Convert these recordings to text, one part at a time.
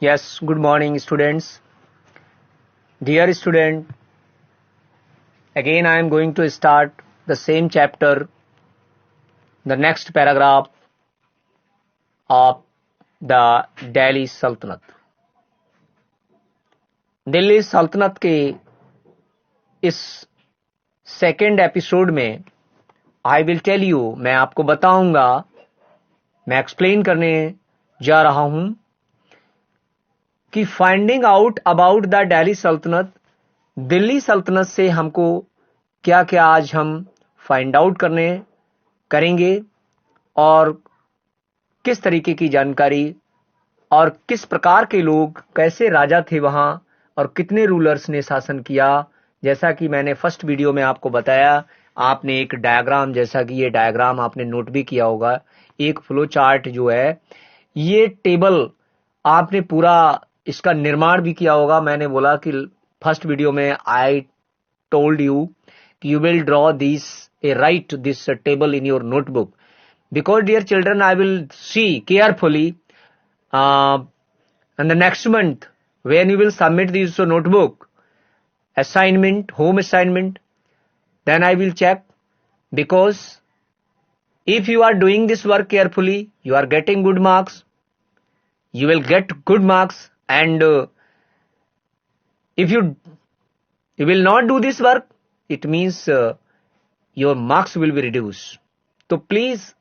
Yes, good morning, students. Dear student, again I am going to start the same chapter, the next paragraph of the Delhi Sultanate. Delhi सल्तनत के इस second episode में I will tell you, मैं आपको बताऊंगा, मैं explain करने जा रहा हूं कि finding out about the Delhi सल्तनत, दिल्ली सल्तनत से हमको क्या क्या आज हम फाइंड आउट करेंगे और किस तरीके की जानकारी और किस प्रकार के लोग, कैसे राजा थे वहां और कितने रूलर्स ने शासन किया। जैसा कि मैंने फर्स्ट वीडियो में आपको बताया, आपने एक डायग्राम, जैसा कि ये डायग्राम आपने नोट भी किया होगा, एक फ्लो चार्ट जो है, ये टेबल आपने पूरा इसका निर्माण भी किया होगा। मैंने बोला कि फर्स्ट वीडियो में आई टोल्ड यू कि you will draw this right this table in your notebook, because dear children, I will see carefully in the next month when you will submit this notebook assignment, home assignment, then I will check, because if you are doing this work carefully, you are getting good marks, you will get good marks, and if you will not do this work, it means your marks will be reduced. So please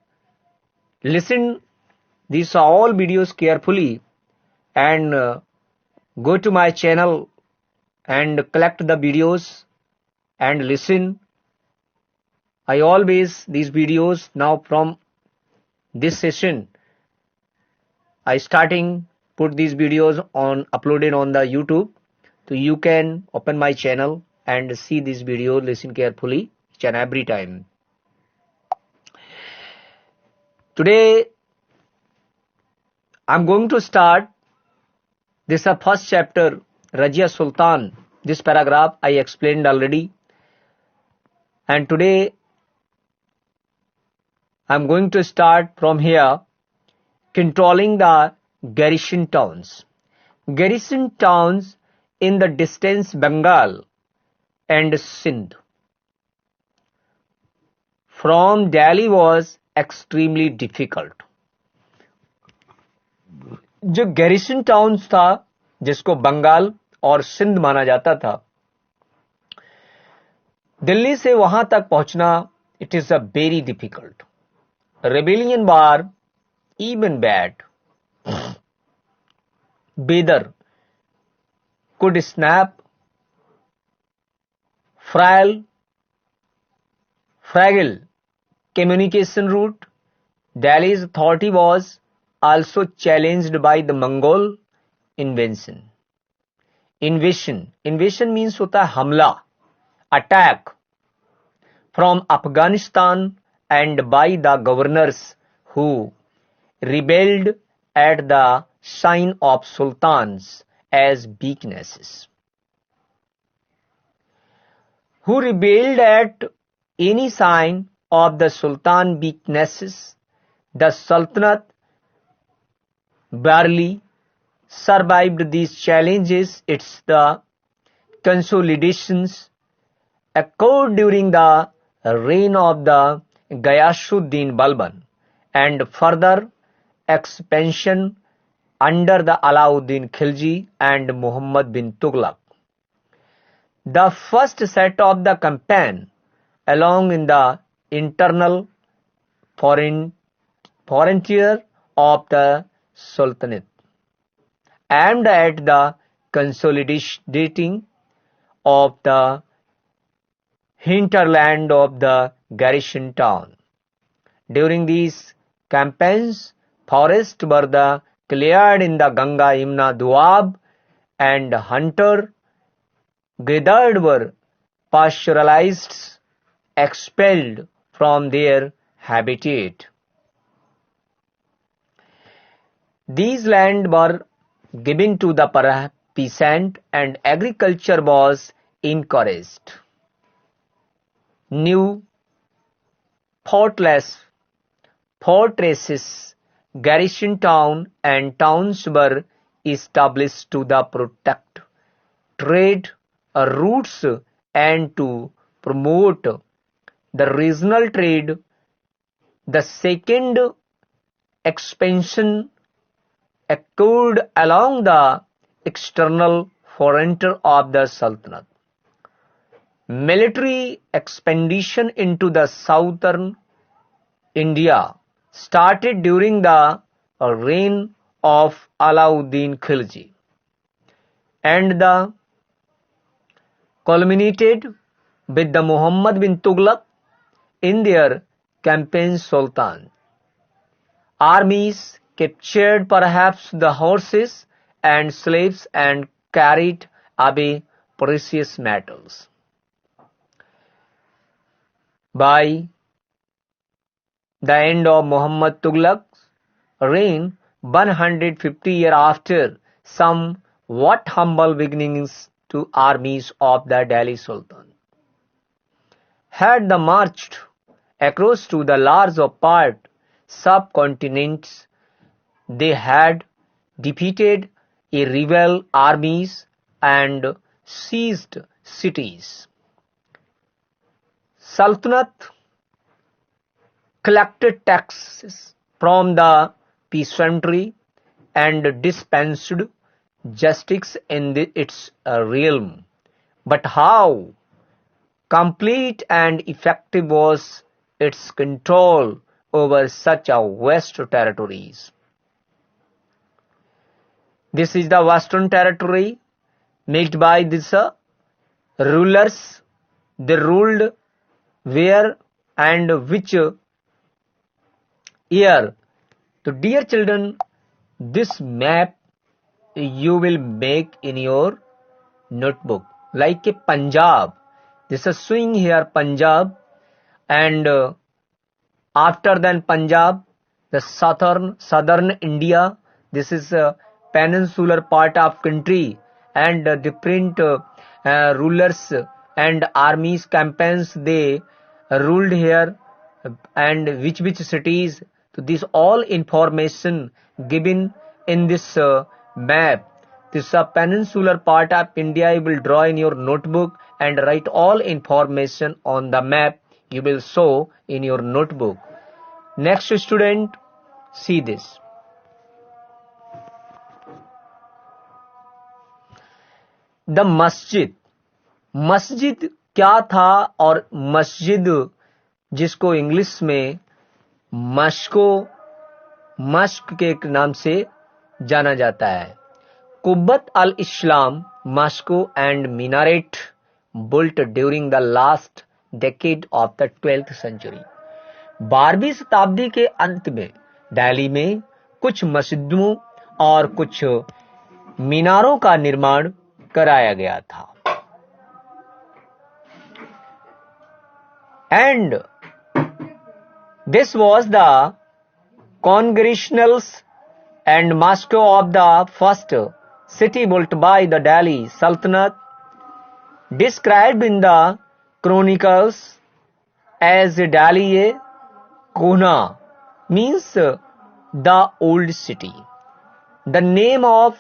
listen these all videos carefully and go to my channel and collect the videos and listen. I always these videos now from this session I starting put these videos on uploaded on the YouTube, so you can open my channel and see this video, listen carefully each and every time. Today I'm going to start this first chapter, Razia Sultan. This paragraph I explained already, and today I'm going to start from here, controlling the garrison towns. Garrison towns in the distant Bengal and Sindh from Delhi was extremely difficult. जो garrison towns था, जिसको बंगाल और सिंध माना जाता था, दिल्ली से वहां तक पहुंचना, it is a very difficult. Rebellion war even bad weather could snap fragile communication route. Delhi's authority was also challenged by the Mongol invasion. Invasion means होता है हमला, attack from Afghanistan, and by the governors who rebelled at the sign of sultans as weaknesses. Who rebelled at any sign of the sultan weaknesses, the sultanate barely survived these challenges. It's the consolidations occurred during the reign of the Ghiyasuddin Balban and further expansion under the Alauddin Khilji and Muhammad bin Tughlaq. The first set of the campaign along in the internal frontier of the Sultanate, aimed at the consolidating of the hinterland of the garrison town. During these campaigns, forests were cleared in the Ganga, Yamuna, Doab, and hunter-gatherers were pastoralized, expelled from their habitat. These lands were given to the peasant and agriculture was encouraged. New fortresses, garrison town and towns were established to the protect trade routes and to promote the regional trade. The second expansion occurred along the external frontier of the Sultanate. Military expedition into the southern India started during the reign of Alauddin Khilji and the culminated with the Muhammad bin Tughlaq in their campaign Sultan. Armies captured perhaps the horses and slaves and carried away precious metals. By the end of Muhammad Tughlaq's reign, 150 years after, somewhat humble beginnings to armies of the Delhi Sultan had marched across to the large part subcontinents. They had defeated rival armies and seized cities. Sultanate collected taxes from the peasantry and dispensed justice in its realm. But how complete and effective was its control over such a vast territories? This is the Western territory made by these rulers. They ruled where and which year. So dear children, this map you will make in your notebook like a Punjab. This is showing here Punjab, and after then Punjab, the southern India. This is a peninsular part of country, and different rulers and armies campaigns they ruled here, and which cities. So this all information given in this map. This is a peninsular part of India. You will draw in your notebook and write all information on the map. You will show in your notebook. Next student, see this. The masjid. मस्जिद क्या था, और मस्जिद जिसको English में Musk के नाम से जाना जाता है. Quwwat al Islam mosque and minaret built during the last decade of the 12th century. 12वीं शताब्दी के अंत में दिल्ली में कुछ मस्जिदों और कुछ मीनारों का निर्माण कराया गया था. And this was the congregationals and mosque of the first city built by the Delhi Sultanate, described in the chronicles as Delhi Kohna, means the old city. The name of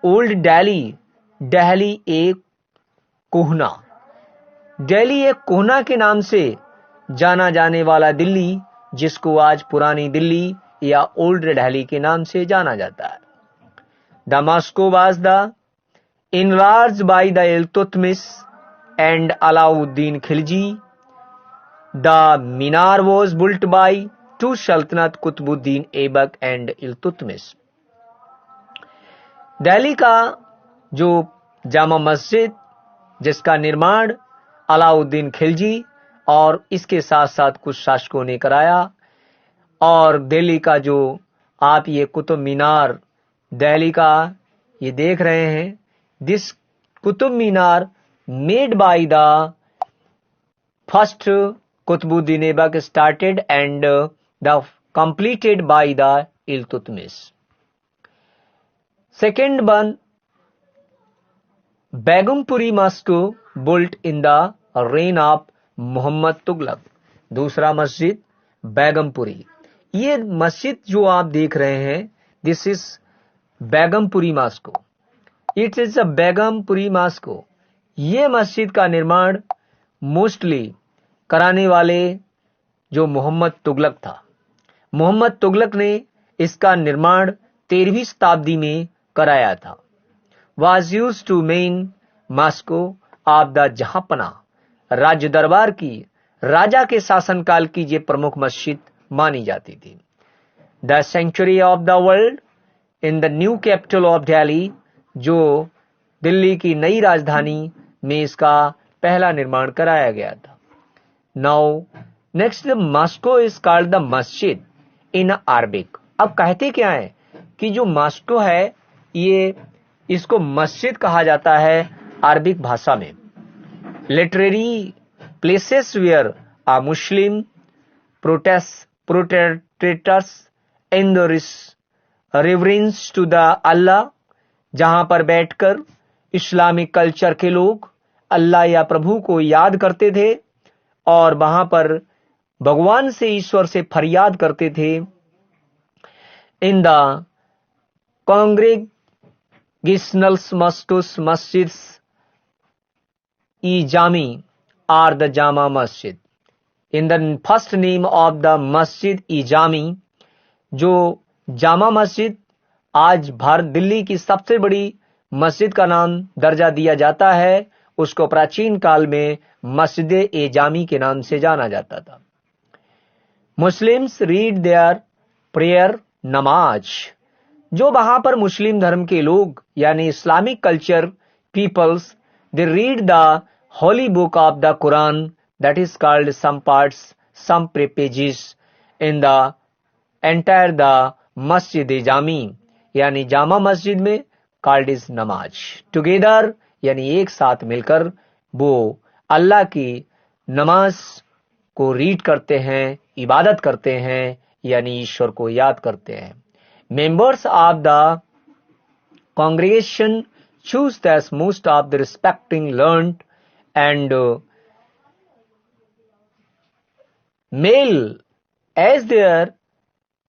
old Delhi, Delhi Kohna. Delhi एक कोहना के नाम से जाना जाने वाला दिल्ली, जिसको आज पुरानी दिल्ली या ओल्ड दिल्ली के नाम से जाना जाता है. The Moscow was the enlarged by the Iltutmish and Alauddin Khilji. The minar was built by two Sultanate Qutbuddin Aibak and Iltutmish. Delhi का जो जामा मस्जिद जिसका निर्माण अलाउद्दीन खिलजी और इसके साथ साथ कुछ शासकों ने कराया, और दिल्ली का जो आप ये कुतुब मीनार दिल्ली का ये देख रहे हैं, this Qutub Minar made by the first Qutbuddin Aibak started and the completed by the Iltutmish. Second one Begumpuri Masjid built in the reign of Mohammad Tughlaq. दूसरा मस्जिद बेगमपुरी. ये मस्जिद जो आप देख रहे हैं, this is Begampuri Moscow. It is a Begampuri Moscow. ये मस्जिद का निर्माण मोस्टली कराने वाले जो मोहम्मद तुगलक था। मोहम्मद तुगलक ने इसका निर्माण 13वीं शताब्दी में कराया था। Was used to main mosque of the Jahanpanah. राज्य दरबार की, राजा के शासनकाल की ये प्रमुख मस्जिद मानी जाती थी। The century of the world in the new capital of Delhi, जो दिल्ली की नई राजधानी में इसका पहला निर्माण कराया गया था। Now next, Moscow is called the मस्जिद इन अरबिक। अब कहते क्या है कि जो मॉस्को है ये इसको मस्जिद कहा जाता है अरबिक भाषा में। Literary places where a Muslim protestants in the reverence to the Allah, जहां पर बैठकर इस्लामिक कल्चर के लोग अल्लाह या प्रभु को याद करते थे और वहां पर भगवान से, ईश्वर से फरियाद करते थे। In the congregationals mosques masjids e Jami or the Jama Masjid. In the first name of the masjid e Jami, जो जामा मस्जिद आज भारत दिल्ली की सबसे बड़ी मस्जिद का नाम दर्जा दिया जाता है, उसको प्राचीन काल में मस्जिद ए जामी के नाम से जाना जाता था। मुस्लिम्स रीड देयर प्रेयर नमाज, जो वहां पर मुस्लिम धर्म के लोग यानी Islamic culture peoples, they read the holy book of the Quran, that is called some parts, some pages in the entire the Masjid e Jami, यानी जामा मस्जिद में कॉल्ड इज नमाज टुगेदर, यानी एक साथ मिलकर वो अल्लाह की नमाज को रीड करते हैं, इबादत करते हैं, यानी ईश्वर को याद करते हैं। Members of the congregation choose as most of the respecting learned and male as their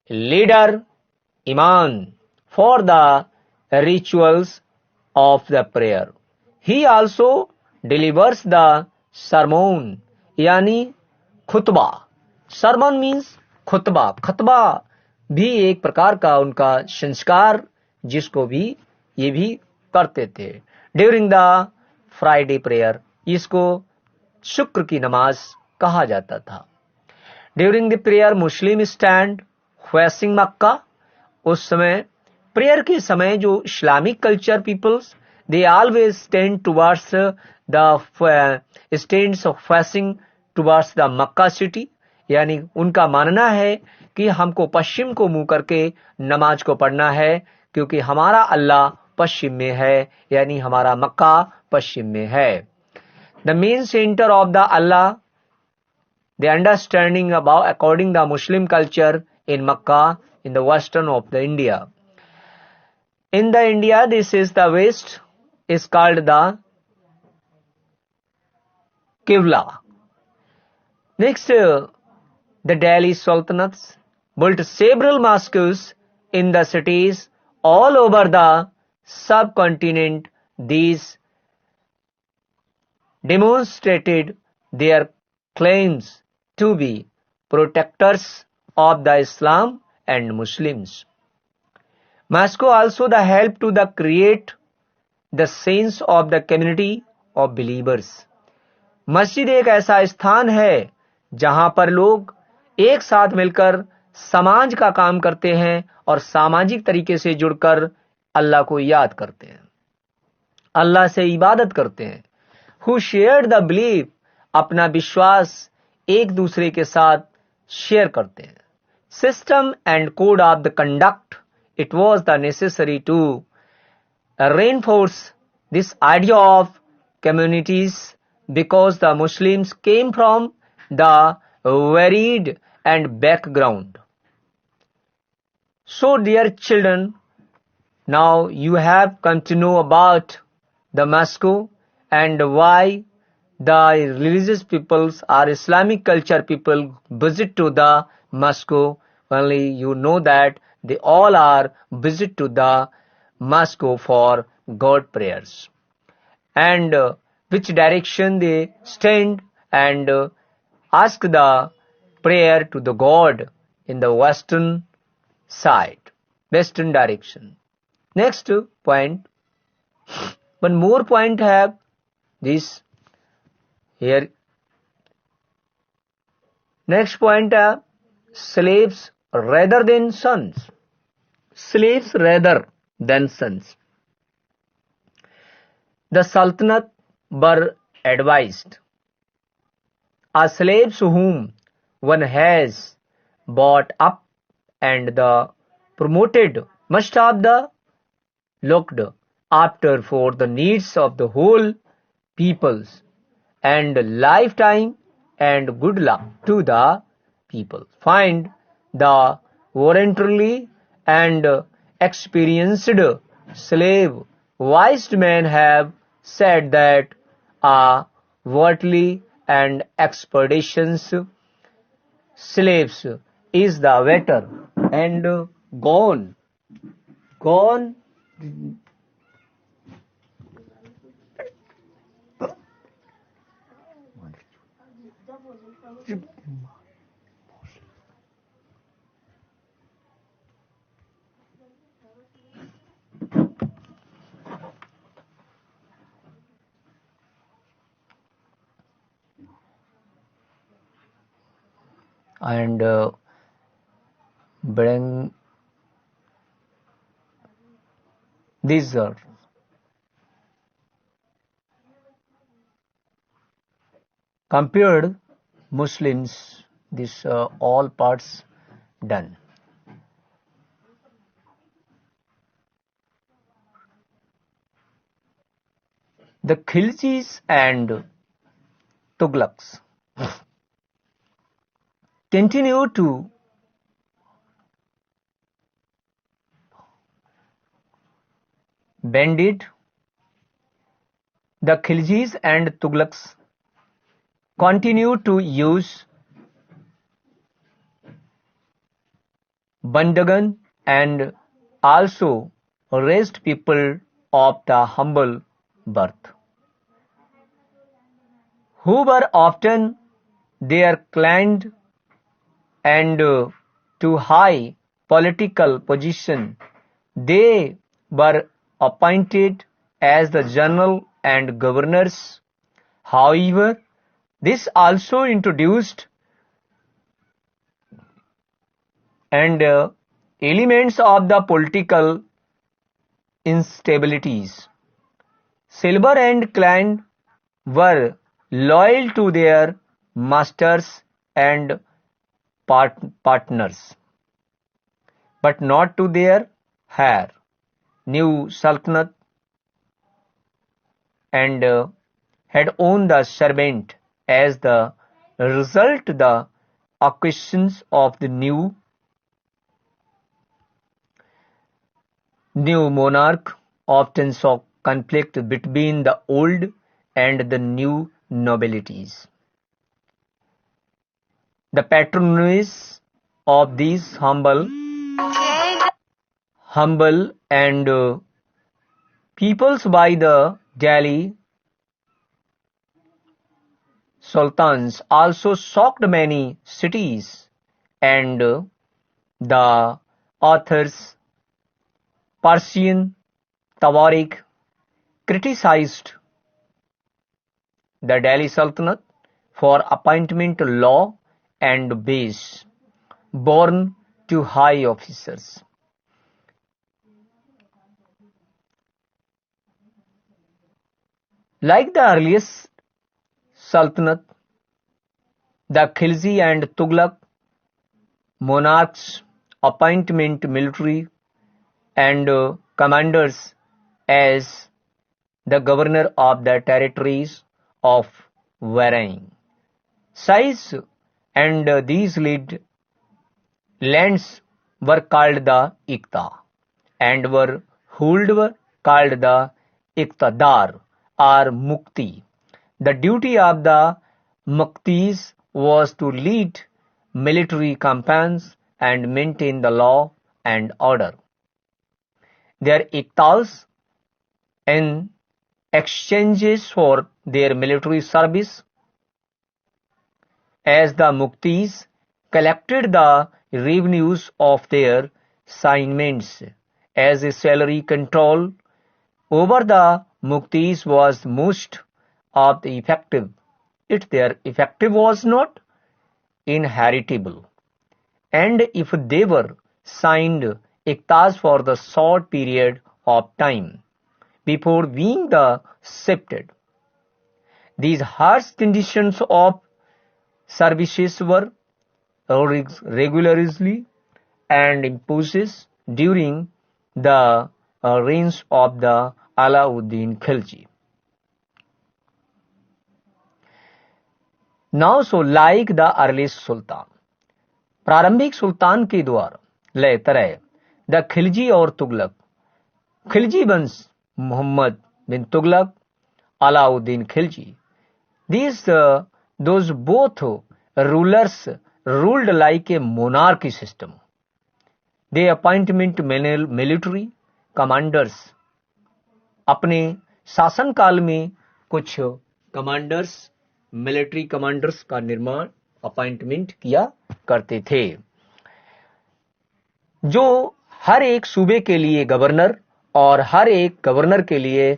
leader imam for the rituals of the prayer. He also delivers the sermon, यानी खुतबा। सरमन मीन्स खुतबा। खुतबा भी एक प्रकार का उनका संस्कार, जिसको भी ये भी करते थे। ड्यूरिंग द फ्राइडे प्रेयर, इसको शुक्र की नमाज कहा जाता था। During the prayer Muslim stand facing Mecca, उस समय प्रेयर के समय जो Islamic culture peoples, they always stand towards the stands of facing towards the Mecca city, यानी उनका मानना है कि हमको पश्चिम को मुंह करके नमाज को पढ़ना है, क्योंकि हमारा अल्लाह पश्चिम में है, यानी हमारा मक्का पश्चिम में है। The main centre of the Allah, the understanding about according the Muslim culture in Mecca in the western of the India. In the India this is the west is called the Qibla. Next, the Delhi Sultanates built several mosques in the cities all over the subcontinent. These demonstrated their claims to be protectors of the Islam and Muslims. Mosque also the help to the create the sense of the community of believers. मस्जिद एक ऐसा स्थान है जहां पर लोग एक साथ मिलकर समाज का काम करते हैं और सामाजिक तरीके से जुड़कर अल्लाह को याद करते हैं, अल्लाह से इबादत करते हैं। Who shared the belief, अपना विश्वास एक दूसरे के साथ शेयर करते हैं। System and code of the conduct, it was the necessary to reinforce this idea of communities because the Muslims came from the varied and background. So dear children, now you have come to know about the mosque and why the religious peoples or Islamic culture people visit to the mosque. Only you know that they all are visit to the must go for God prayers, and which direction they stand, and ask the prayer to the God in the western side, western direction. Next point, one more point have this here. Next point, slaves rather than sons. Slaves rather than sons. The Sultanate were advised, are slaves whom one has bought up and the promoted must have the looked after for the needs of the whole peoples and lifetime, and good luck to the people. Find the voluntarily and experienced slave. Wise men have said that a worldly and expeditions slaves is the better, and gone and bring these are compared Muslims, this all parts done. The Khiljis and Tughlaqs continue to bandit. The Khiljis and Tughlaqs continue to use bandagan and also raised people of the humble birth, who were often their climbed and to high political position. They were appointed as the general and governors. However, this also introduced and elements of the political instabilities. Silver and Klein were loyal to their masters and partners, but not to their heir. New Sultanate and had owned the servant. As the result, the acquisitions of the new monarch often saw conflict between the old and the new nobilities. The patronage of these humble and peoples by the Delhi sultans also shocked many cities, and the authors Persian Tawarik criticized the Delhi Sultanate for appointment law and base born to high officers. Like the earliest Sultanate, the Khilji and Tughlaq monarchs appointment military and commanders as the governor of the territories of varying size, and these lands were called the Iqta, and were were called the Iqtadar or Mukti. The duty of the Muktis was to lead military campaigns and maintain the law and order. their iktas in exchanges for their military service, as the muktis collected the revenues of their assignments as a salary. Control over the muktis was most of the effective. Their effective was not inheritable, and if they were signed iktas for the short period of time before being the shifted, these harsh conditions of services were regularly and imposed during the reigns of the Alauddin Khilji. Now, so like the earliest Sultan, प्रारंभिक सुल्तान के द्वार ले तरह the Khilji और तुगलक, खिलजी वंश मोहम्मद बिन Tughlaq, Alauddin Khilji, these those both rulers ruled like a monarchy system. They appointment military commanders. अपने शासन काल में कुछ कमांडर्स, मिलिट्री कमांडर्स का निर्माण, अपॉइंटमेंट किया करते थे, जो हर एक सूबे के लिए गवर्नर और हर एक गवर्नर के लिए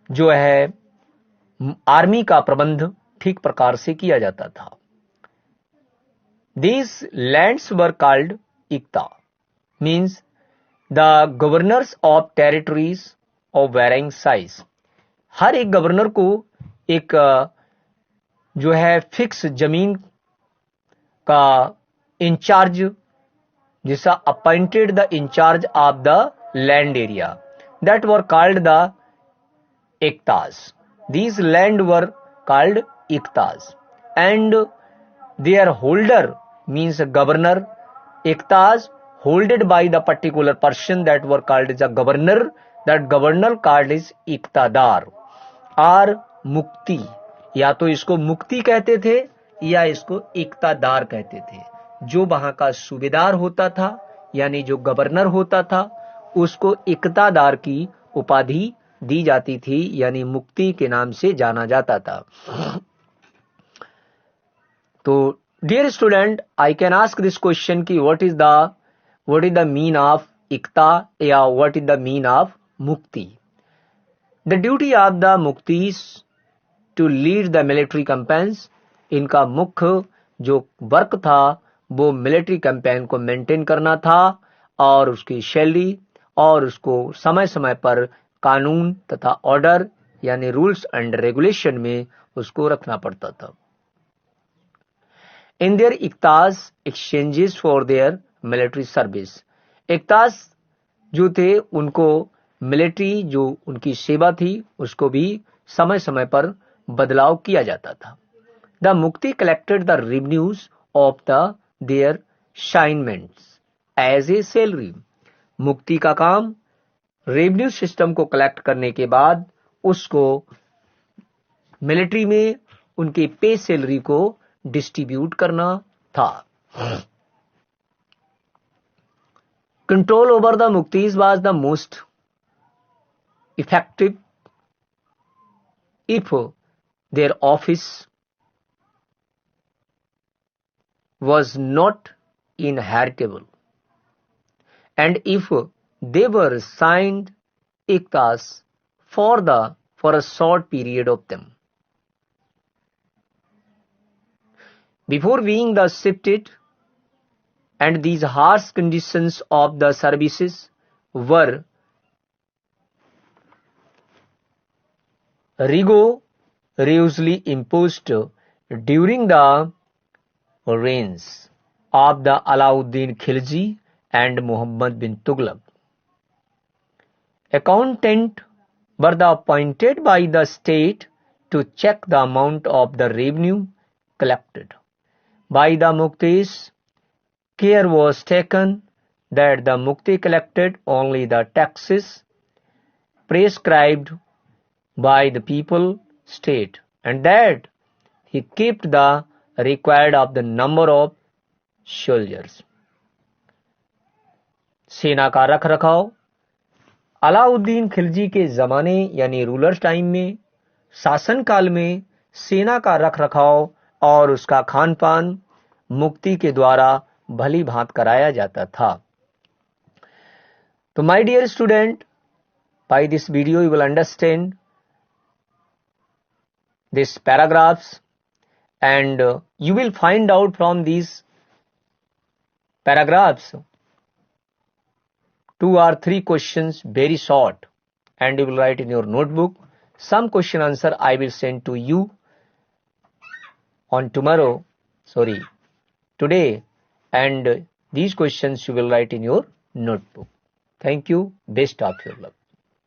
जो है आर्मी का प्रबंध ठीक प्रकार से किया जाता था. These lands were called Ikta, means the governors of territories of varying size. हर एक गवर्नर को एक जो है फिक्स जमीन का इंचार्ज, जिसका appointed the in charge of the land area, that were called the iktas. These land were called iktas, and their holder means a governor. Iktas holded by the particular person that were called as a governor. That governor called is iktadar और मुक्ति. या तो इसको मुक्ति कहते थे या इसको इक्तादार कहते थे. जो वहां का सूबेदार होता था यानी जो गवर्नर होता था उसको इक्तादार की उपाधि दी जाती थी, यानी मुक्ति के नाम से जाना जाता था. तो dear student, I can ask this question कि what is the mean of iqta या what is the mean of muqti. The duty of the muqtis to lead the military campaigns. इनका मुख्य जो वर्क था वो मिलिट्री कैंपेन को मेंटेन करना था और उसकी शैली और उसको समय समय पर कानून तथा ऑर्डर यानी रूल्स एंड रेगुलेशन में उसको रखना पड़ता था. In their iqtas exchanges for their military service. Iqtas जो थे उनको मिलिट्री जो उनकी सेवा थी उसको भी समय समय पर बदलाव किया जाता था. The muqti collected the revenues of the their assignments as a salary. मुक्ति का काम रेवेन्यू सिस्टम को कलेक्ट करने के बाद उसको मिलिट्री में उनके पे सैलरी को डिस्ट्रीब्यूट करना था. Control over the muqtis was the most effective if their office was not inheritable and if they were signed iktas for a short period of them before being the shifted, and these harsh conditions of the services were rigorously imposed during the reigns of the Alauddin Khilji and Muhammad bin Tughlaq. Accountants were appointed by the state to check the amount of the revenue collected by the muktis. Care was taken that the mukti collected only the taxes prescribed by the people state and that he kept the required of the number of soldiers. सेना का रख रखाव अलाउद्दीन खिलजी के जमाने यानी ruler time में शासन काल में सेना का रख रखाव और उसका खान पान मुक्ति के द्वारा भली भांत कराया जाता था। तो my dear student, by this video you will understand these paragraphs and you will find out from these paragraphs 2 or 3 questions very short and you will write in your notebook. Some question answer I will send to you on today, and these questions you will write in your notebook. Thank you. Best of your luck.